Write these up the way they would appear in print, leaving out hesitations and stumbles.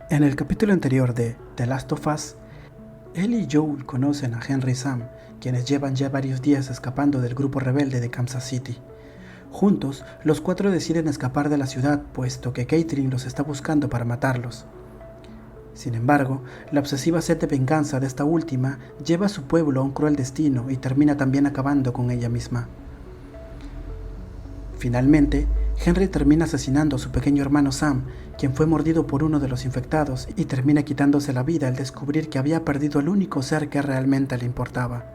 En el capítulo anterior de The Last of Us, Ellie y Joel conocen a Henry y Sam, quienes llevan ya varios días escapando del grupo rebelde de Kansas City. Juntos, los cuatro deciden escapar de la ciudad, puesto que Caitlin los está buscando para matarlos. Sin embargo, la obsesiva sed de venganza de esta última lleva a su pueblo a un cruel destino y termina también acabando con ella misma. Finalmente, Henry termina asesinando a su pequeño hermano Sam, quien fue mordido por uno de los infectados, y termina quitándose la vida al descubrir que había perdido el único ser que realmente le importaba.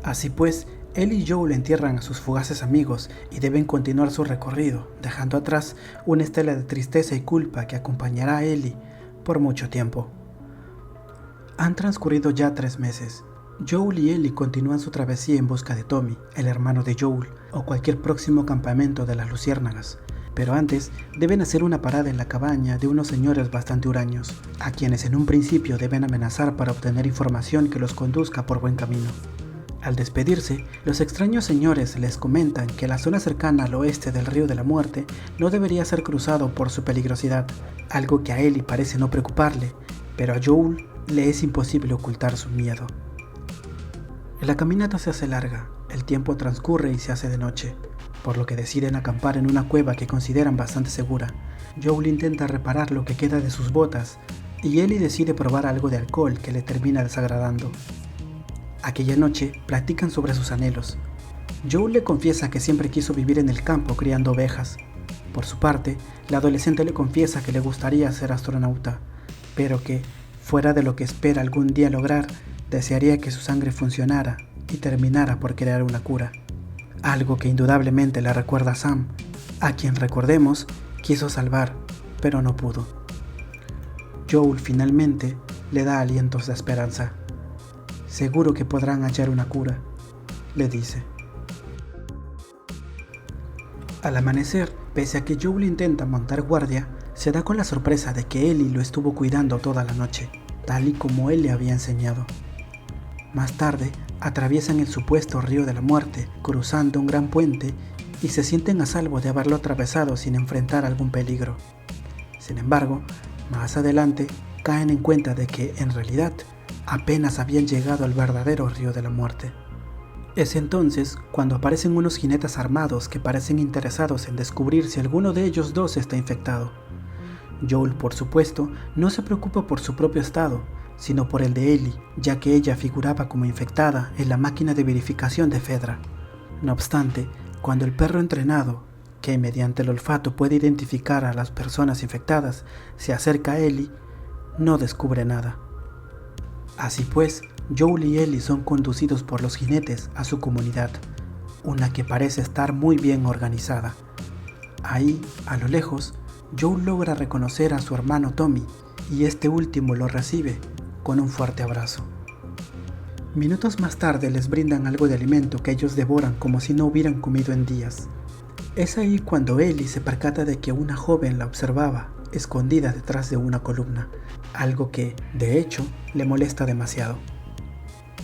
Así pues, él y Joel entierran a sus fugaces amigos y deben continuar su recorrido, dejando atrás una estela de tristeza y culpa que acompañará a Ellie por mucho tiempo. Han transcurrido ya 3 meses. Joel y Ellie continúan su travesía en busca de Tommy, el hermano de Joel, o cualquier próximo campamento de las luciérnagas. Pero antes, deben hacer una parada en la cabaña de unos señores bastante huraños, a quienes en un principio deben amenazar para obtener información que los conduzca por buen camino. Al despedirse, los extraños señores les comentan que la zona cercana al oeste del Río de la Muerte no debería ser cruzado por su peligrosidad, algo que a Ellie parece no preocuparle, pero a Joel le es imposible ocultar su miedo. La caminata se hace larga, el tiempo transcurre y se hace de noche, por lo que deciden acampar en una cueva que consideran bastante segura. Joel intenta reparar lo que queda de sus botas y Ellie decide probar algo de alcohol que le termina desagradando. Aquella noche platican sobre sus anhelos. Joel le confiesa que siempre quiso vivir en el campo criando ovejas. Por su parte, la adolescente le confiesa que le gustaría ser astronauta, pero que, fuera de lo que espera algún día lograr, desearía que su sangre funcionara y terminara por crear una cura. Algo que indudablemente le recuerda a Sam, a quien, recordemos, quiso salvar, pero no pudo. Joel finalmente le da alientos de esperanza. Seguro que podrán hallar una cura, le dice. Al amanecer, pese a que Joel intenta montar guardia, se da con la sorpresa de que Ellie lo estuvo cuidando toda la noche, tal y como él le había enseñado. Más tarde, atraviesan el supuesto Río de la Muerte, cruzando un gran puente, y se sienten a salvo de haberlo atravesado sin enfrentar algún peligro. Sin embargo, más adelante, caen en cuenta de que, en realidad, apenas habían llegado al verdadero Río de la Muerte. Es entonces cuando aparecen unos jinetes armados que parecen interesados en descubrir si alguno de ellos dos está infectado. Joel, por supuesto, no se preocupa por su propio estado, sino por el de Ellie, ya que ella figuraba como infectada en la máquina de verificación de Fedra. No obstante, cuando el perro entrenado, que mediante el olfato puede identificar a las personas infectadas, se acerca a Ellie, no descubre nada. Así pues, Joel y Ellie son conducidos por los jinetes a su comunidad, una que parece estar muy bien organizada. Ahí, a lo lejos, Joel logra reconocer a su hermano Tommy, y este último lo recibe con un fuerte abrazo. Minutos más tarde les brindan algo de alimento que ellos devoran como si no hubieran comido en días. Es ahí cuando Ellie se percata de que una joven la observaba, escondida detrás de una columna, algo que, de hecho, le molesta demasiado.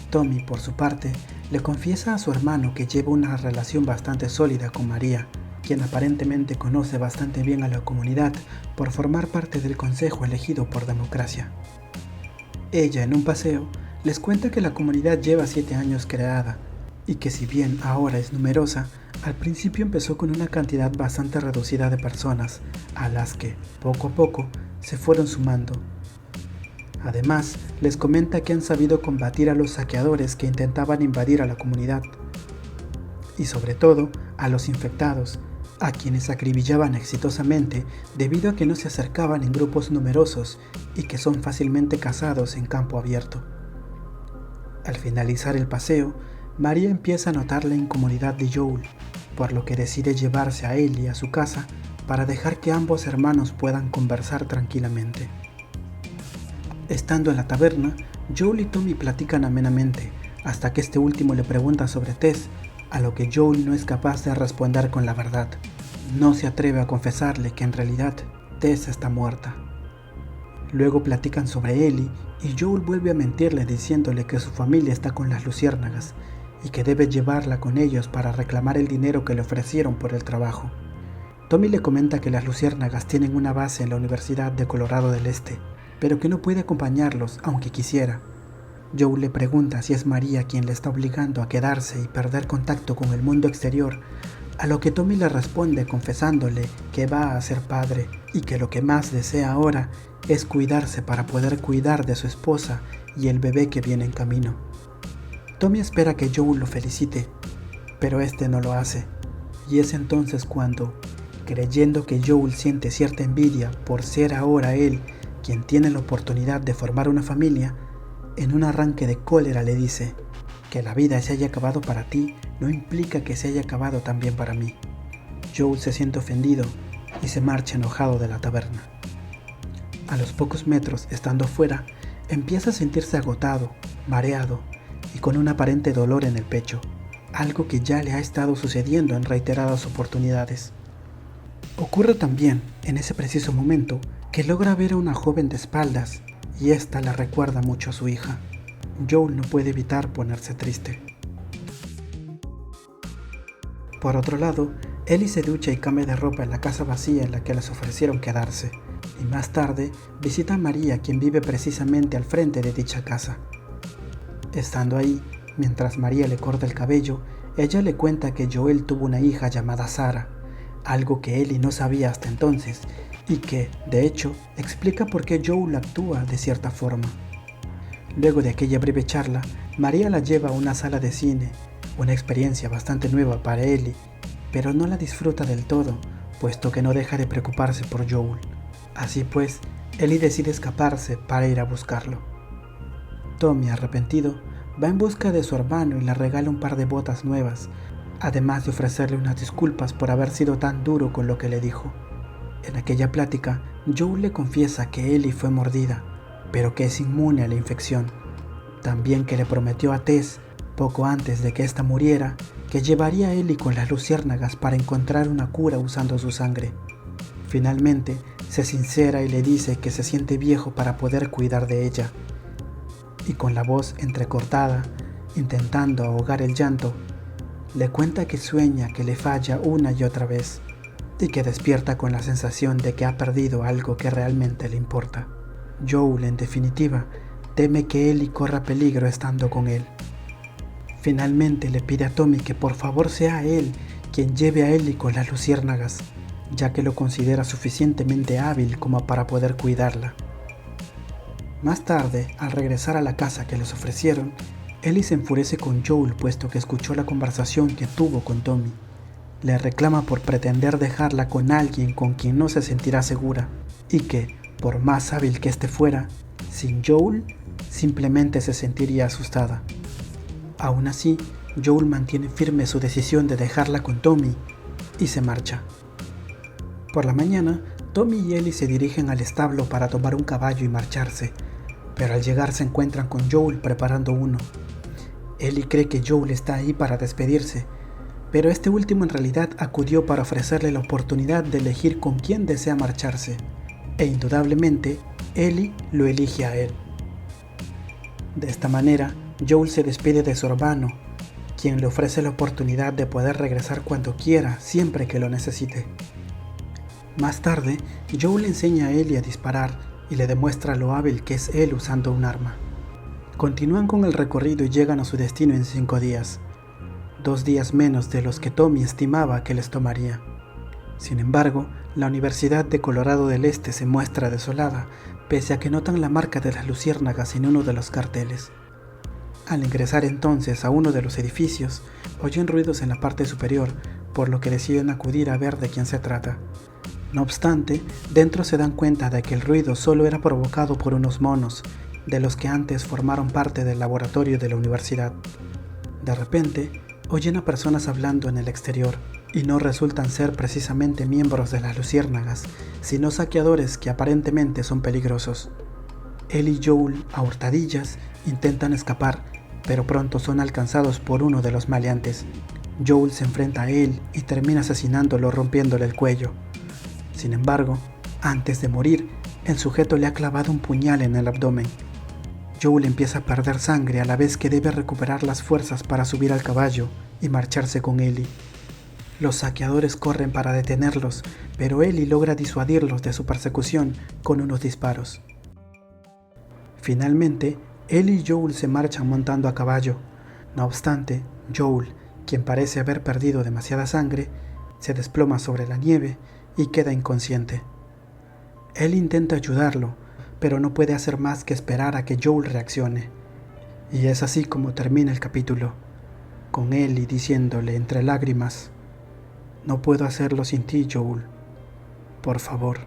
Tommy, por su parte, le confiesa a su hermano que lleva una relación bastante sólida con María, quien aparentemente conoce bastante bien a la comunidad por formar parte del consejo elegido por democracia. Ella, en un paseo, les cuenta que la comunidad lleva 7 años creada, y que si bien ahora es numerosa, al principio empezó con una cantidad bastante reducida de personas, a las que, poco a poco, se fueron sumando. Además, les comenta que han sabido combatir a los saqueadores que intentaban invadir a la comunidad, y sobre todo a los infectados, a quienes acribillaban exitosamente debido a que no se acercaban en grupos numerosos y que son fácilmente cazados en campo abierto. Al finalizar el paseo, María empieza a notar la incomodidad de Joel, por lo que decide llevarse a Ellie a su casa para dejar que ambos hermanos puedan conversar tranquilamente. Estando en la taberna, Joel y Tommy platican amenamente, hasta que este último le pregunta sobre Tess, a lo que Joel no es capaz de responder con la verdad. No se atreve a confesarle que en realidad Tess está muerta. Luego platican sobre Ellie y Joel vuelve a mentirle diciéndole que su familia está con las luciérnagas y que debe llevarla con ellos para reclamar el dinero que le ofrecieron por el trabajo. Tommy le comenta que las luciérnagas tienen una base en la Universidad de Colorado del Este, pero que no puede acompañarlos aunque quisiera. Joel le pregunta si es María quien le está obligando a quedarse y perder contacto con el mundo exterior, a lo que Tommy le responde confesándole que va a ser padre y que lo que más desea ahora es cuidarse para poder cuidar de su esposa y el bebé que viene en camino. Tommy espera que Joel lo felicite, pero este no lo hace, y es entonces cuando, creyendo que Joel siente cierta envidia por ser ahora él quien tiene la oportunidad de formar una familia, en un arranque de cólera le dice: que la vida se haya acabado para ti no implica que se haya acabado también para mí. Joel se siente ofendido y se marcha enojado de la taberna. A los pocos metros, estando fuera, empieza a sentirse agotado, mareado y con un aparente dolor en el pecho, algo que ya le ha estado sucediendo en reiteradas oportunidades. Ocurre también, en ese preciso momento, que logra ver a una joven de espaldas y esta le recuerda mucho a su hija. Joel no puede evitar ponerse triste. Por otro lado, Ellie se ducha y cambia de ropa en la casa vacía en la que les ofrecieron quedarse, y más tarde visita a María, quien vive precisamente al frente de dicha casa. Estando ahí, mientras María le corta el cabello, ella le cuenta que Joel tuvo una hija llamada Sara, algo que Ellie no sabía hasta entonces, y que, de hecho, explica por qué Joel actúa de cierta forma. Luego de aquella breve charla, María la lleva a una sala de cine, una experiencia bastante nueva para Ellie, pero no la disfruta del todo, puesto que no deja de preocuparse por Joel. Así pues, Ellie decide escaparse para ir a buscarlo. Tommy, arrepentido, va en busca de su hermano y le regala un par de botas nuevas, además de ofrecerle unas disculpas por haber sido tan duro con lo que le dijo. En aquella plática, Joel le confiesa que Ellie fue mordida, pero que es inmune a la infección. También que le prometió a Tess, poco antes de que ésta muriera, que llevaría a Ellie con las luciérnagas para encontrar una cura usando su sangre. Finalmente, se sincera y le dice que se siente viejo para poder cuidar de ella. Y con la voz entrecortada, intentando ahogar el llanto, le cuenta que sueña que le falla una y otra vez, y que despierta con la sensación de que ha perdido algo que realmente le importa. Joel, en definitiva, teme que Ellie corra peligro estando con él. Finalmente le pide a Tommy que por favor sea él quien lleve a Ellie con las luciérnagas, ya que lo considera suficientemente hábil como para poder cuidarla. Más tarde, al regresar a la casa que les ofrecieron, Ellie se enfurece con Joel puesto que escuchó la conversación que tuvo con Tommy. Le reclama por pretender dejarla con alguien con quien no se sentirá segura, y que, por más hábil que éste fuera, sin Joel, simplemente se sentiría asustada. Aún así, Joel mantiene firme su decisión de dejarla con Tommy y se marcha. Por la mañana, Tommy y Ellie se dirigen al establo para tomar un caballo y marcharse, pero al llegar se encuentran con Joel preparando uno. Ellie cree que Joel está ahí para despedirse, pero este último en realidad acudió para ofrecerle la oportunidad de elegir con quién desea marcharse, e indudablemente Ellie lo elige a él. De esta manera, Joel se despide de su hermano, quien le ofrece la oportunidad de poder regresar cuando quiera, siempre que lo necesite. Más tarde, Joel le enseña a Ellie a disparar y le demuestra lo hábil que es él usando un arma. Continúan con el recorrido y llegan a su destino en 5 días, 2 días menos de los que Tommy estimaba que les tomaría. Sin embargo, la Universidad de Colorado del Este se muestra desolada, pese a que notan la marca de las luciérnagas en uno de los carteles. Al ingresar entonces a uno de los edificios, oyen ruidos en la parte superior, por lo que deciden acudir a ver de quién se trata. No obstante, dentro se dan cuenta de que el ruido solo era provocado por unos monos, de los que antes formaron parte del laboratorio de la universidad. De repente, oyen a personas hablando en el exterior, y no resultan ser precisamente miembros de las luciérnagas, sino saqueadores que aparentemente son peligrosos. Él y Joel, a hurtadillas, intentan escapar, pero pronto son alcanzados por uno de los maleantes. Joel se enfrenta a él y termina asesinándolo rompiéndole el cuello. Sin embargo, antes de morir, el sujeto le ha clavado un puñal en el abdomen. Joel empieza a perder sangre a la vez que debe recuperar las fuerzas para subir al caballo y marcharse con Ellie. Los saqueadores corren para detenerlos, pero Ellie logra disuadirlos de su persecución con unos disparos. Finalmente, Ellie y Joel se marchan montando a caballo. No obstante, Joel, quien parece haber perdido demasiada sangre, se desploma sobre la nieve y queda inconsciente. Ellie intenta ayudarlo, pero no puede hacer más que esperar a que Joel reaccione. Y es así como termina el capítulo, con Ellie diciéndole entre lágrimas: «No puedo hacerlo sin ti, Joel. Por favor».